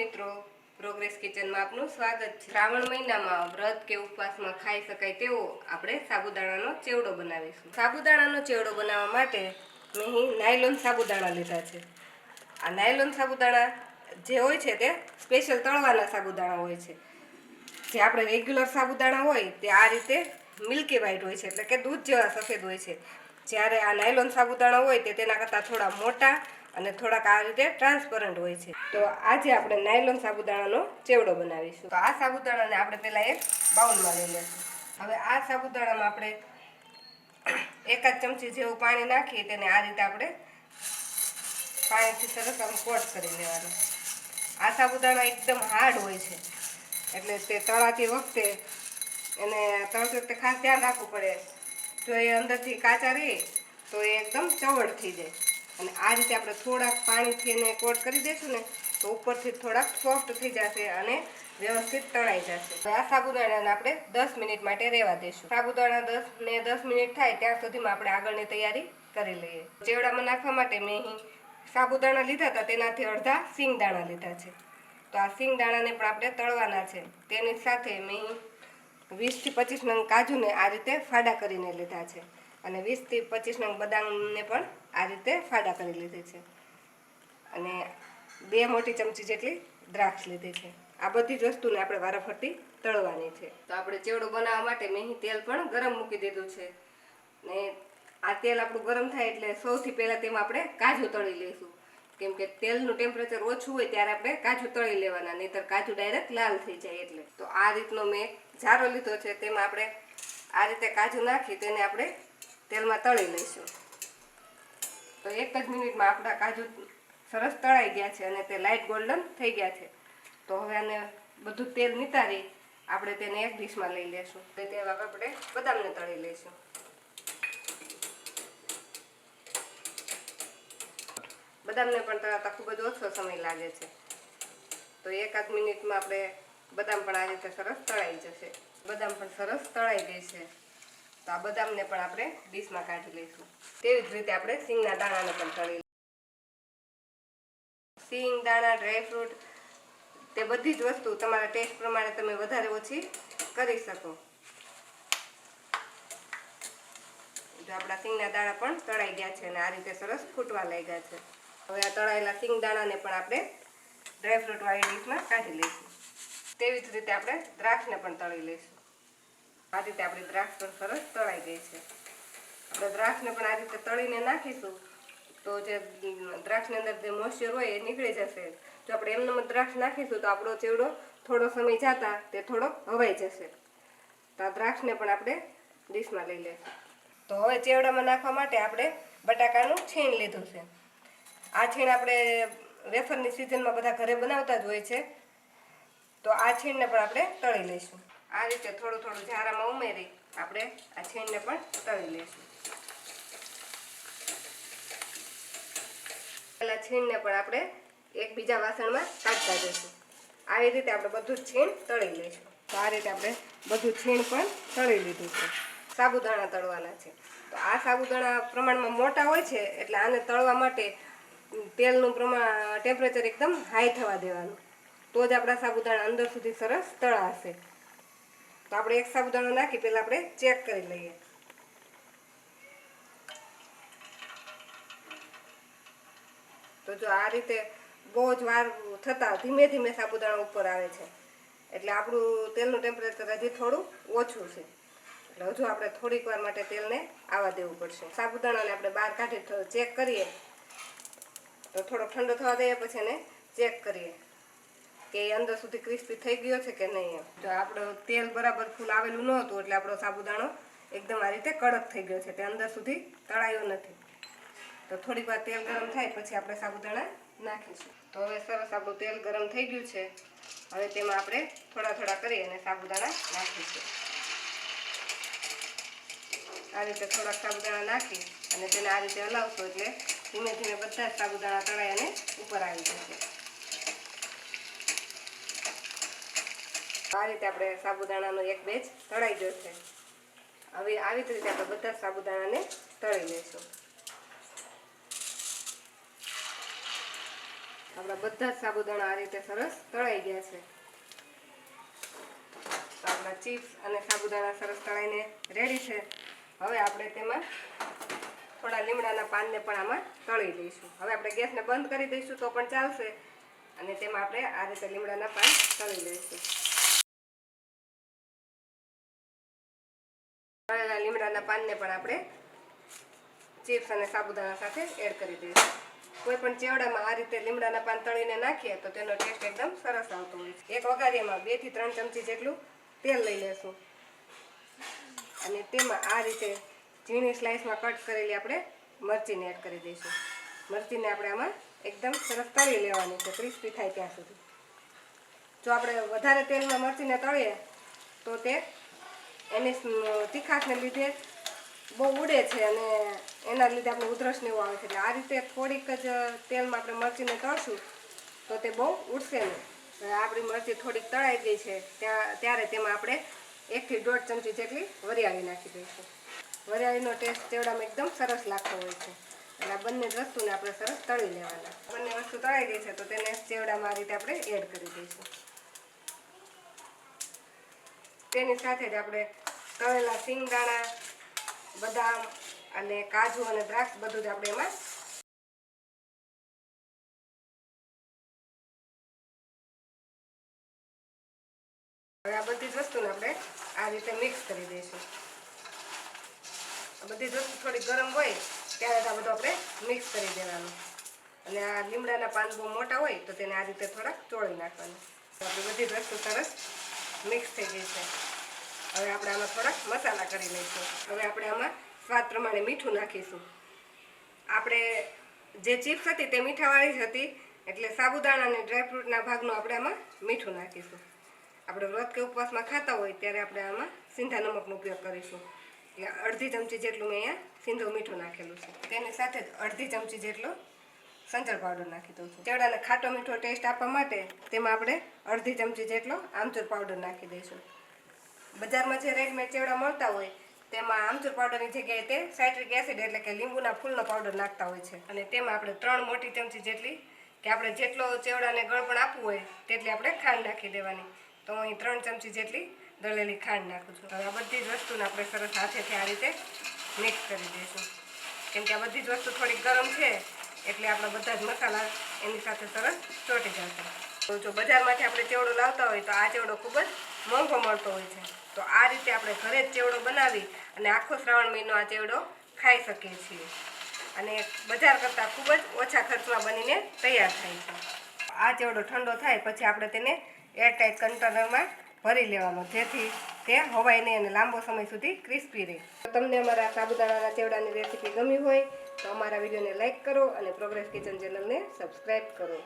મિત્રો, પ્રોગ્રેસ કિચનમાં આપનું સ્વાગત છે। શ્રાવણ મહિનામાં વ્રત કે ઉપવાસમાં ખાઈ શકાય તેવો આપણે સાબુદાણાનો ચેવડો બનાવીશું। સાબુદાણાનો ચેવડો બનાવવા માટે મેં અહીં નાયલોન સાબુદાણા લીધા છે। આ નાયલોન સાબુદાણા જે હોય છે તે સ્પેશિયલ તળવાના સાબુદાણા હોય છે। જે આપણે રેગ્યુલર સાબુદાણા હોય તે આ રીતે મિલ્કી વ્હાઈટ હોય છે, એટલે કે દૂધ જેવા સફેદ હોય છે। જ્યારે આ નાયલોન સાબુદાણા હોય તે તેના કરતાં થોડા મોટા અને થોડાક આ રીતે ટ્રાન્સપરન્ટ હોય છે। તો આજે આપણે નાયલોન સાબુદાણાનો ચેવડો બનાવીશું। તો આ સાબુદાણાને આપણે પહેલાં એક બાઉલમાં લઈ લઈશું। હવે આ સાબુદાણામાં આપણે 1 ચમચી જેવું પાણી નાખી તેને આ રીતે આપણે પાણીથી સરસ આમ કોટ કરી લેવાનું। આ સાબુદાણા એકદમ હાર્ડ હોય છે, એટલે તે તળાતી વખતે એને તળતી વખતે ખાસ ધ્યાન રાખવું પડે। જો એ અંદરથી કાચા રહે તો એ એકદમ ચવડ થઈ જાય, અને આ રીતે આપણે થોડાક પાણીથી એને કોટ કરી દઈશું ને તો ઉપરથી થોડાક સોફ્ટ થઈ જશે અને વ્યવસ્થિત તળાઈ જશે। આ સાબુદાણાને આપણે 10 મિનિટ માટે રહેવા દઈશું। સાબુદાણા 10 મિનિટ થાય ત્યાં સુધીમાં આપણે આગળની તૈયારી કરી લઈએ। ચેવડામાં નાખવા માટે મેં અહીં સાબુદાણા લીધા હતા, તેનાથી અડધા સિંગદાણા લીધા છે। તો આ સિંગદાણાને પણ આપણે તળવાના છે। તેની સાથે મેં 20 થી 25 નંગ કાજુને આ રીતે ફાડા કરીને લીધા છે, અને 20 થી 25 નંગ બદામને પણ આ રીતે ફાડા કરી લીધી છે, અને 2 મોટી ચમચી જેટલી દ્રાક્ષ લીધી છે। આ બધી જ વસ્તુને આપણે વારાફરતી તળવાની છે। તો આપણે ચેવડો બનાવવા માટે મેં અહીં તેલ પણ ગરમ મૂકી દીધું છે, ને આ તેલ આપણું ગરમ થાય એટલે સૌથી પહેલાં તેમાં આપણે કાજુ તળી લઈશું। કેમ કે તેલનું ટેમ્પરેચર ઓછું હોય ત્યારે આપણે કાજુ તળી લેવાના, નહીંતર કાજુ ડાયરેક્ટ લાલ થઈ જાય। એટલે તો આ રીતનો મેં જારો લીધો છે, તેમાં આપણે આ રીતે કાજુ નાખી તેને આપણે તેલમાં તળી લઈશું। તો 1 જ મિનિટમાં આપણા કાજુ સરસ તળાઈ ગયા છે અને તે લાઇટ ગોલ્ડન થઈ ગયા છે। તો હવે આને બધું તેલ નિતારી આપણે તેને એક ડીશમાં લઈ લેશું। તો તેમાં આપણે બદામને તળી લઈશું। બદામને પણ તળાતા ખૂબ જ ઓછો સમય લાગે છે, તો 1 જ મિનિટમાં આપણે બદામ પણ આ રીતે સરસ તળાઈ જશે। બદામ પણ સરસ તળાઈ ગઈ છે, તો આ બદામને પણ આપણે ડીશમાં કાઢી લઈશું। તેવી જ રીતે આપણે સિંગના દાણાને પણ તળી સિંગ, દાણા, ડ્રાયફ્રૂટ તે બધી જ વસ્તુ તમારા ટેસ્ટ પ્રમાણે તમે વધારે ઓછી કરી શકો। જો આપણા સિંગના દાણા પણ તળાઈ ગયા છે અને આ રીતે સરસ ફૂટવા લાગ્યા છે। હવે આ તળાયેલા સિંગ દાણાને પણ આપણે ડ્રાયફ્રૂટ વાળી ડીશમાં કાઢી લઈશું। તેવી જ રીતે આપણે દ્રાક્ષને પણ તળી લઈશું। આ રીતે આપણી દ્રાક્ષ પણ સરસ તળાઈ ગઈ છે। આપણે દ્રાક્ષને પણ આ રીતે તળીને નાખીશું તો જે દ્રાક્ષની અંદર જે મોઇશ્ચર હોય એ નીકળી જશે। જો આપણે એમનેમ દ્રાક્ષ નાખીશું તો આપણો ચેવડો થોડો સમય જતા તે થોડો હવાઈ જશે। તો આ દ્રાક્ષને પણ આપણે ડીશમાં લઈ લઈશું। તો હવે ચેવડામાં નાખવા માટે આપણે બટાકાનું છીણ લીધું છે। આ છીણ આપણે વેફરની સિઝનમાં બધા ઘરે બનાવતા જ હોય છે, તો આ છીણને પણ આપણે તળી લઈશું। આ રીતે થોડું થોડું ઝારામાં ઉમેરી આપણે આ છીણને પણ તળી લઈશું। પેલા છીણને પણ આપણે એક બીજા વાસણમાં કાઢતા જઈશું। આવી રીતે આપણે બધું જ છીણ તળી લઈશું। તો આ રીતે આપણે બધું છીણ પણ તળી લીધું છે। સાબુદાણા તળવાના છે, તો આ સાબુદાણા પ્રમાણમાં મોટા હોય છે, એટલે આને તળવા માટે તેલનું ટેમ્પરેચર એકદમ હાઈ થવા દેવાનું, તો જ આપણા સાબુદાણા અંદર સુધી સરસ તળાશે। તો આપણે એક સાબુદાણો નાખી પહેલાં આપણે ચેક કરી લઈએ। તો જો આ રીતે બહુ જ વાર થતાં ધીમે ધીમે સાબુદાણા ઉપર આવે છે, એટલે આપણું તેલનું ટેમ્પરેચર હજી થોડું ઓછું છે, એટલે હજુ આપણે થોડીક વાર માટે તેલને આવવા દેવું પડશે। સાબુદાણાને આપણે બહાર કાઢી ચેક કરીએ તો થોડો ઠંડો થવા દઈએ, પછી એને ચેક કરીએ કે એ અંદર સુધી ક્રિસ્પી થઈ ગયો છે કે નહીં। જો આપણું તેલ બરાબર ફૂલ આવેલું ન હતું એટલે આપણો સાબુદાણો એકદમ આ રીતે કડક થઈ ગયો છે, તે અંદર સુધી તળાયો નથી। તો થોડીક વાર તેલ ગરમ થાય પછી આપણે સાબુદાણા નાખીશું। તો હવે સરસ આપણું તેલ ગરમ થઈ ગયું છે, હવે તેમાં આપણે થોડા થોડા કરી અને સાબુદાણા નાખીશું। આ રીતે થોડાક સાબુદાણા નાખી અને તેને આ રીતે હલાવશો એટલે ધીમે ધીમે બધા જ સાબુદાણા તળાઈ અને ઉપર આવી જશે। આ રીતે આપણે સાબુદાણાનો એક બેચ તળાઈ ગયો છે। હવે આવી જ રીતે આપણે બધા સાબુદાણાને તળી લઈશું। આપણા બધા જ સાબુદાણા આ રીતે સરસ તળાઈ ગયા છે. તો આપણા ચિપ્સ અને સાબુદાણા સરસ તળાઈને રેડી છે. હવે આપણે તેમાં થોડા લીમડાના પાનને પણ આમાં તળી દઈશું. હવે આપણે ગેસને બંધ કરી દઈશું તો પણ ચાલશે, અને તેમાં આપણે આ રીતે લીમડાના પાન તળી લઈશું. તળેલા લીમડાના પાનને પણ આપણે ચિપ્સ અને સાબુદાણા સાથે એડ કરી દઈશું. કોઈ પણ ચેવડામાં આ રીતે લીમડાના પાન તળીને નાખીએ તો તેનો ટેસ્ટ એકદમ સરસ આવતો હોય છે. એક વઘારીયામાં 2 થી 3 ચમચી જેટલું તેલ લઈ લેશું, અને તેમાં આ રીતે ઝીણી સ્લાઇસમાં કટ કરેલી આપણે મરચીને એડ કરી દઈશું. મરચીને આપણે આમાં એકદમ સરસ તળી લેવાની છે, ક્રિસ્પી થાય ત્યાં સુધી. જો આપણે વધારે તેલમાં મરચીને તળીએ તો તે એની તીખાશને લીધે બહુ ઉડે છે, અને એના લીધે આપણે ઉધરસ ને એવું આવે છે. એટલે આ રીતે થોડીક જ તેલમાં આપણે મરચીને તળશું તો તે બહુ ઉડશે નહીં. આપણી મરચી થોડીક તળાઈ ગઈ છે ત્યારે તેમાં આપણે 1 થી 1.5 ચમચી જેટલી વરિયાળી નાખી દઈશું. વરિયાળીનો ટેસ્ટ ચેવડામાં એકદમ સરસ લાગતો હોય છે. એટલે આ બંને વસ્તુને આપણે સરસ તળી લેવાના. બંને વસ્તુ તળાઈ ગઈ છે તો તેને ચેવડામાં આ રીતે આપણે એડ કરી દઈશું. તેની સાથે જ આપણે તળેલા સિંગદાણા, બદામ અને કાજુ અને દ્રાક્ષ બધું જ આપણે એમાં હવે આ બધી જ વસ્તુને આપણે આ રીતે મિક્સ કરી દઈશું. બધી જ વસ્તુ થોડી ગરમ હોય ત્યારે આ બધું આપણે મિક્સ કરી દેવાનું. અને આ લીમડાના પાન બહુ મોટા હોય તો તેને આ રીતે થોડાક ચોળી નાખવાનું. આપણી બધી જ વસ્તુ સરસ મિક્સ થઈ ગઈ છે. હવે આપણે આમાં થોડાક મસાલા કરી લઈશું. હવે આપણે આમાં સ્વાદ પ્રમાણે મીઠું નાખીશું. આપણે જે ચિપ્સ હતી તે મીઠાવાળી જ હતી, એટલે સાબુદાણા અને ડ્રાયફ્રૂટના ભાગનું આપણે આમાં મીઠું નાખીશું. આપણે વ્રત કે ઉપવાસમાં ખાતા હોય ત્યારે આપણે આમાં સિંધા નમકનો ઉપયોગ કરીશું. એટલે અડધી ચમચી જેટલું મેં અહીંયા સિંધો મીઠું નાખેલું છે. તેની સાથે જ અડધી ચમચી જેટલો સંચળ પાવડર નાખી દઉં છું. ચેવડાને ખાટો મીઠો ટેસ્ટ આપવા માટે તેમાં આપણે અડધી ચમચી જેટલો આમચૂર પાવડર નાખી દઈશું. બજારમાં જે રેડીમેડ ચેવડા મળતા હોય તેમાં આમચૂર પાવડરની જગ્યાએ તે સાઇટ્રિક એસિડ એટલે કે લીંબુના ફૂલનો પાવડર નાખતા હોય છે. અને તેમાં આપણે 3 મોટી ચમચી જેટલી, કે આપણે જેટલો ચેવડાને ગળપણ આપવું હોય તેટલી આપણે ખાંડ નાખી દેવાની. તો હું અહીં 3 ચમચી જેટલી દળેલી ખાંડ નાખું છું. હવે આ બધી જ વસ્તુને આપણે સરસ હાથેથી આ રીતે મિક્સ કરી દઈશું. કેમ કે આ બધી જ વસ્તુ થોડીક ગરમ છે એટલે આપણા બધા જ મસાલા એની સાથે સરસ ચોંટી જશે. તો જો બજારમાંથી આપણે ચેવડો લાવતા હોય તો આ ચેવડો ખૂબ જ મોંઘો મળતો હોય છે. તો આ રીતે આપણે ઘરે જ ચેવડો બનાવી અને આખો શ્રાવણ મહિનો આ ચેવડો ખાઈ શકીએ છીએ, અને બજાર કરતાં ખૂબ જ ઓછા ખર્ચમાં બનીને તૈયાર થાય છે. આ ચેવડો ઠંડો થાય પછી આપણે તેને એરટાઇટ કન્ટેનરમાં ભરી લેવાનો, જેથી તે હવાય નહીં અને લાંબો સમય સુધી ક્રિસ્પી રહે. તમને અમારા સાબુદાણાના ચેવડાની રેસીપી ગમી હોય તો અમારા વિડીયોને લાઇક કરો અને પ્રોગ્રેસ કિચન ચેનલને સબસ્ક્રાઈબ કરો.